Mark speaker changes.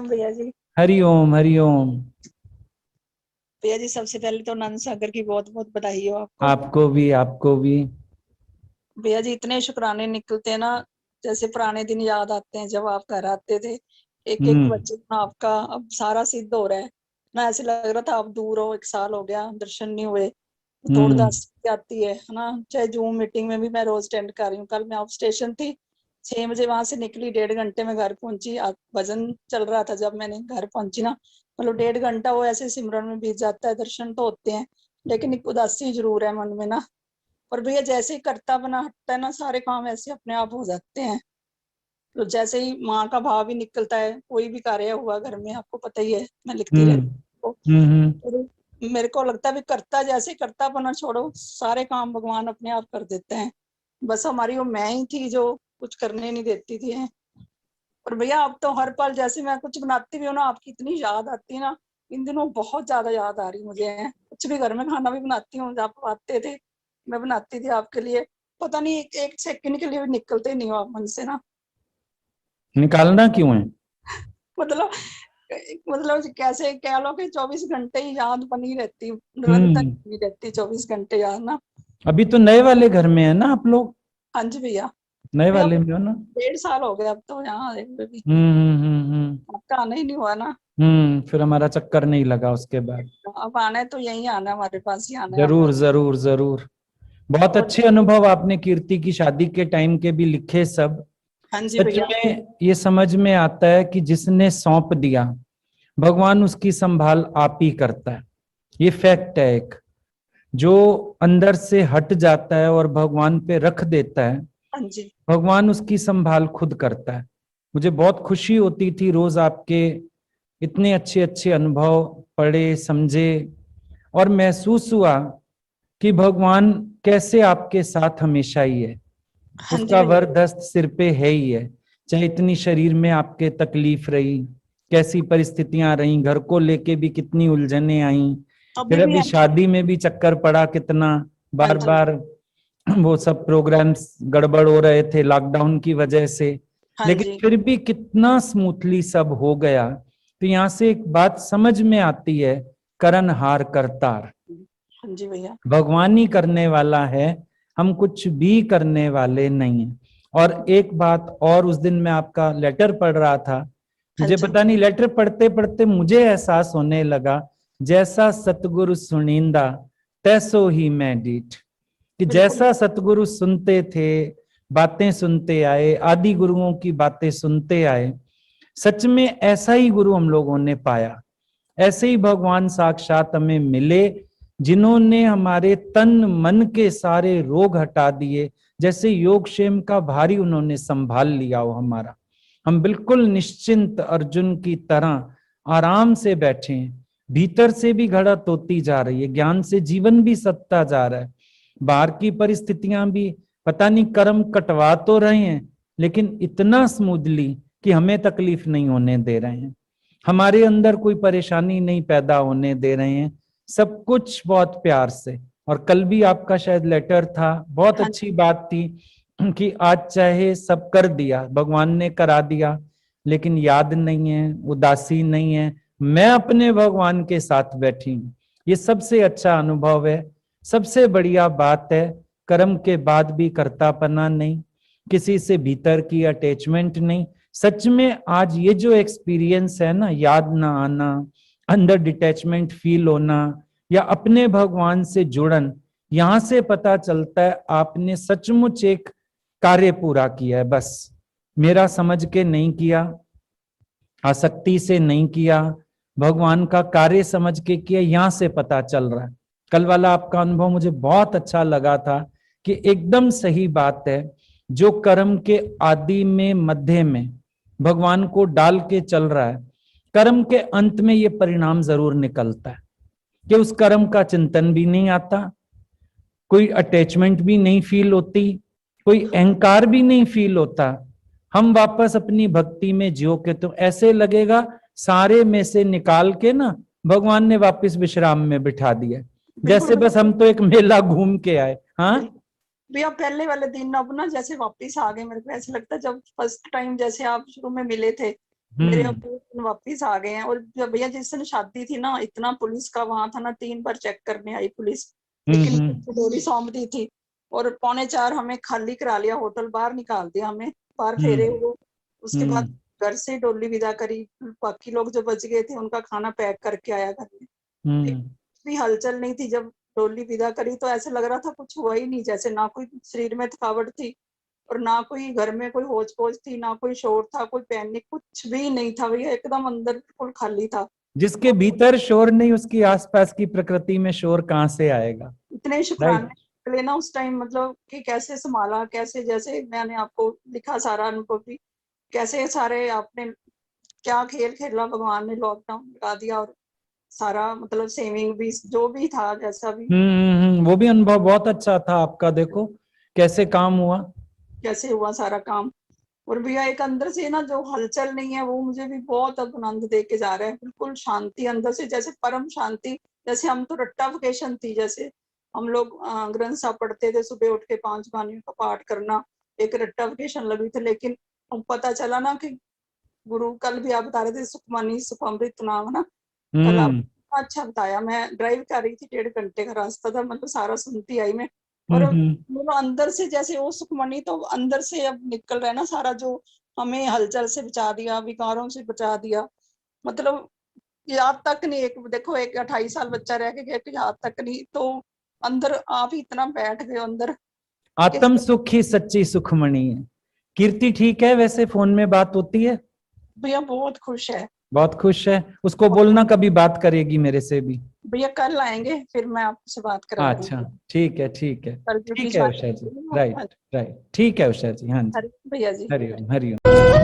Speaker 1: हरिओम भैया जी।
Speaker 2: हरिओम हरिओम।
Speaker 1: भैया जी, सबसे पहले तो आनंद सागर की बहुत बहुत बधाई हो आपको।
Speaker 2: आपको भी, आपको भी।
Speaker 1: भैया जी, इतने शुक्राने निकलते हैं ना, जैसे पुराने दिन याद आते हैं जब आप घर आते थे। एक एक
Speaker 2: हम्म।
Speaker 1: वचन आपका अब सारा सिद्ध हो रहा है ना। ऐसे लग रहा था आप दूर हो, 1 साल हो गया, दर्शन नहीं हुए तो थोड़ी
Speaker 2: हम्म।
Speaker 1: उदासी आती है ना। चाहे जूम मीटिंग में भी मैं रोज अटेंड कर रही हूँ। कल मैं ऑफ स्टेशन थी, 6 बजे वहां से निकली, 1.5 घंटे में घर पहुंची। भजन चल रहा था जब मैंने घर पहुंची ना, मतलब 1.5 घंटा वो ऐसे सिमरन में बीत जाता है। दर्शन तो होते हैं लेकिन एक उदासी जरूर है मन में ना। पर भैया जैसे ही कर्ता बना हटता है ना, सारे काम ऐसे अपने आप हो जाते हैं। तो जैसे ही माँ का भाव ही निकलता है, कोई भी कार्य हुआ घर में, आपको पता ही है, मैं लिखती
Speaker 2: हम्म।
Speaker 1: रहती हूँ।
Speaker 2: हम्म।
Speaker 1: तो मेरे को लगता है भी कर्ता, जैसे कर्ता बना छोड़ो, सारे काम भगवान अपने आप कर देते हैं। बस हमारी वो मैं ही थी जो कुछ करने नहीं देती थी है। और भैया अब तो हर पल जैसे मैं कुछ बनाती भी हूँ ना, आपकी इतनी याद आती है ना। इन दिनों बहुत ज्यादा याद आ रही मुझे है। कुछ भी घर में खाना भी बनाती हूँ, आप आते थे, मैं बनाती थी आपके लिए। पता नहीं एक सेकंड के लिए भी निकलते नहीं हो आप मन से ना।
Speaker 2: निकालना क्यों है?
Speaker 1: मतलब मतलब कैसे कह लो कि 24 घंटे ही याद बनी रहती, निरंतर
Speaker 2: हम्म।
Speaker 1: बनी रहती, 24 घंटे याद ना।
Speaker 2: अभी तो नए वाले घर में है ना आप लोग?
Speaker 1: हाँ जी भैया।
Speaker 2: नए
Speaker 1: भैया
Speaker 2: वाले में हो ना?
Speaker 1: 1.5 साल हो गए अब तो यहाँ आए हुए भी।
Speaker 2: हम्म।
Speaker 1: आपका आना ही नहीं हुआ ना।
Speaker 2: फिर हमारा चक्कर नहीं लगा उसके बाद।
Speaker 1: अब आना है तो यहीं आना है, हमारे पास ही आना है
Speaker 2: जरूर
Speaker 1: आपने।
Speaker 2: जरूर जरूर। बहुत
Speaker 1: और
Speaker 2: अच्छे अनुभव आपने कीर्ति की शादी के टाइम के भी लिखे सब।
Speaker 1: हाँ जी
Speaker 2: सच
Speaker 1: भैया।
Speaker 2: में ये समझ में आता है कि जिसने सौंप दिया, भगवान उसकी संभाल आप ही करता है। ये फैक्ट है एक। जो अंदर से हट जाता है और भगवान पे रख देता है,
Speaker 1: हाँ जी।
Speaker 2: भगवान उसकी संभाल खुद करता है। मुझे बहुत खुशी होती थी रोज आपके इतने अच्छे अच्छे अनुभव पढ़े समझे, और महसूस हुआ कि भगवान कैसे आपके साथ हमेशा ही है।
Speaker 1: हाँ जी
Speaker 2: उसका
Speaker 1: भैया।
Speaker 2: वरदस्त सिर पे है ही है। चाहे इतनी शरीर में आपके तकलीफ रही, कैसी परिस्थितियां रही, घर को लेके भी कितनी उलझने आई,
Speaker 1: अभी
Speaker 2: फिर
Speaker 1: भी
Speaker 2: अभी
Speaker 1: है।
Speaker 2: शादी में भी चक्कर पड़ा कितना,
Speaker 1: हाँ
Speaker 2: बार
Speaker 1: जी।
Speaker 2: बार वो सब प्रोग्राम्स गड़बड़ हो रहे थे लॉकडाउन की वजह से।
Speaker 1: हाँ
Speaker 2: लेकिन
Speaker 1: जी।
Speaker 2: फिर भी कितना स्मूथली सब हो गया। तो यहाँ से एक बात समझ में आती है, करन हार करतार।
Speaker 1: हाँ जी भैया।
Speaker 2: भगवान ही करने वाला है, हम कुछ भी करने वाले नहीं हैं। और एक बात और, उस दिन मैं आपका लेटर पढ़ रहा था,
Speaker 1: हाँ
Speaker 2: मुझे
Speaker 1: जी।
Speaker 2: पता नहीं लेटर पढ़ते पढ़ते मुझे एहसास होने लगा, जैसा सतगुरु सुनिंदा तैसो ही मैं डीठ। कि
Speaker 1: बिल्कुल।
Speaker 2: जैसा सतगुरु सुनते थे, बातें सुनते आए, आदि गुरुओं की बातें सुनते आए, सच में ऐसा ही गुरु हम लोगों ने पाया। ऐसे ही भगवान साक्षात हमें मिले, जिन्होंने हमारे तन मन के सारे रोग हटा दिए। जैसे योगक्षेम का भारी उन्होंने संभाल लिया हो हमारा। हम बिल्कुल निश्चिंत अर्जुन की तरह आराम से बैठे हैं। भीतर से भी घड़त होती जा रही है, ज्ञान से जीवन भी सत्ता जा रहा है। बाहर की परिस्थितियां भी पता नहीं कर्म कटवा तो रहे हैं, लेकिन इतना स्मूथली कि हमें तकलीफ नहीं होने दे रहे हैं, हमारे अंदर कोई परेशानी नहीं पैदा होने दे रहे हैं। सब कुछ बहुत प्यार से। और कल भी आपका शायद लेटर था, बहुत
Speaker 1: हाँ
Speaker 2: अच्छी
Speaker 1: जी।
Speaker 2: बात थी कि आज चाहे सब कर दिया, भगवान ने करा दिया, लेकिन याद नहीं है, उदासी नहीं है, मैं अपने भगवान के साथ बैठी हूं। ये सबसे अच्छा अनुभव है, सबसे बढ़िया बात है। कर्म के बाद भी कर्तापना नहीं, किसी से भीतर की अटैचमेंट नहीं। सच में आज ये जो एक्सपीरियंस है ना, याद ना आना, अंदर डिटैचमेंट फील होना, या अपने भगवान से जुड़न, यहां से पता चलता है आपने सचमुच एक कार्य पूरा किया है। बस मेरा समझ के नहीं किया, आसक्ति से नहीं किया, भगवान का कार्य समझ के किया, यहां से पता चल रहा है। कल वाला आपका अनुभव मुझे बहुत अच्छा लगा था कि एकदम सही बात है। जो कर्म के आदि में मध्य में भगवान को डाल के चल रहा है, कर्म के अंत में ये परिणाम जरूर निकलता है कि उस कर्म का चिंतन भी नहीं आता, कोई अटैचमेंट भी नहीं फील होती, कोई अहंकार भी नहीं फील होता। हम वापस अपनी भक्ति में जियो के तो ऐसे लगेगा सारे में से निकाल के ना भगवान ने वापस विश्राम में बिठा दिया,
Speaker 1: बिल्कुल
Speaker 2: जैसे बस
Speaker 1: बिल्कुल।
Speaker 2: हम तो एक मेला घूम के आए। हाँ।
Speaker 1: बिल्कुल भैया, पहले वाले दिन अब ना जैसे वापस आ गए। मेरे को ऐसे लगता है जब फर्स्ट टाइम जैसे आप शुरू में मिले थे, मेरे
Speaker 2: हम्म
Speaker 1: अब्बू वापिस आ गए हैं। और जब भैया जिस दिन शादी थी ना, इतना पुलिस का वहां था ना, 3 बार चेक करने आई पुलिस, लेकिन डोरी सौंप दी थी। और 3:45 हमें खाली करा लिया होटल, बाहर निकाल दिया हमें, बाहर फेरे
Speaker 2: हम्म
Speaker 1: हुए। उसके बाद घर से डोली विदा करी, बाकी लोग जो बच गए थे उनका खाना पैक करके आया घर में।
Speaker 2: हम्म
Speaker 1: भी हलचल नहीं थी। जब डोली विदा करी तो ऐसे लग रहा था कुछ हुआ ही नहीं, जैसे ना कोई शरीर में थकावट थी और ना कोई घर में कोई होच पोच थी, ना कोई शोर था, कोई पैनिक, कुछ भी नहीं था भैया, एकदम अंदर बिल्कुल खाली था।
Speaker 2: जिसके भीतर शोर नहीं, उसकी आसपास की प्रकृति में शोर कहाँ से आएगा?
Speaker 1: इतने शुक्राने
Speaker 2: राइट।
Speaker 1: निकले ना उस टाइम, मतलब कि कैसे संभाला, कैसे, जैसे मैंने आपको लिखा सारा अनुभव भी, कैसे सारे आपने क्या खेल खेला भगवान ने, लॉकडाउन लगा दिया और सारा मतलब सेविंग भी जो भी था जैसा भी
Speaker 2: वो भी अनुभव बहुत अच्छा था आपका, देखो कैसे काम हुआ।
Speaker 1: कैसे हुआ सारा काम। और भैया एक अंदर से ना जो हलचल नहीं है, वो मुझे भी बहुत अब आनंद दे के जा रहा है, बिल्कुल शांति अंदर से, जैसे परम शांति। जैसे हम तो रट्टा वेकेशन थी, जैसे हम लोग ग्रंथ साहब पढ़ते थे, सुबह उठ के 5 बानियों का पाठ करना, एक रट्टा वेकेशन लगी थी। लेकिन अब पता चला ना कि गुरु, कल भी आप बता रहे थे सुखमनी सुखमृत नाम ना, कल आप
Speaker 2: हम्म
Speaker 1: अच्छा बताया। मैं ड्राइव कर रही थी, 1.5 घंटे का रास्ता था, मतलब सारा सुनती आई मैं। और
Speaker 2: हम्म
Speaker 1: वो अंदर से जैसे वो सुखमणि तो अंदर से अब निकल रहा है ना सारा, जो हमें हलचल से बचा दिया, विकारों से बचा दिया। मतलब याद तक नहीं, एक देखो एक 28 साल बच्चा रह के गया कि याद तक नहीं, तो अंदर आप ही इतना बैठ गए अंदर। किस
Speaker 2: आत्म सुख ही सच्ची सुखमणि है। कीर्ति ठीक है, वैसे फोन में बात होती है?
Speaker 1: भैया बहुत खुश है।
Speaker 2: बहुत खुश है, उसको बोलना कभी बात करेगी मेरे से भी।
Speaker 1: भैया कल आएंगे, फिर मैं आपसे बात करा
Speaker 2: अच्छा,
Speaker 1: दूंगी।
Speaker 2: ठीक है ठीक है।
Speaker 1: कल ड्यूटी
Speaker 2: ठीक है
Speaker 1: ज्वाइन
Speaker 2: उषा जी,
Speaker 1: करेंगे ना। हाँ,
Speaker 2: राइट राइट, ठीक है उषा जी, हाँ जी।
Speaker 1: हरि भैया जी।
Speaker 2: हरिओम हरिओम।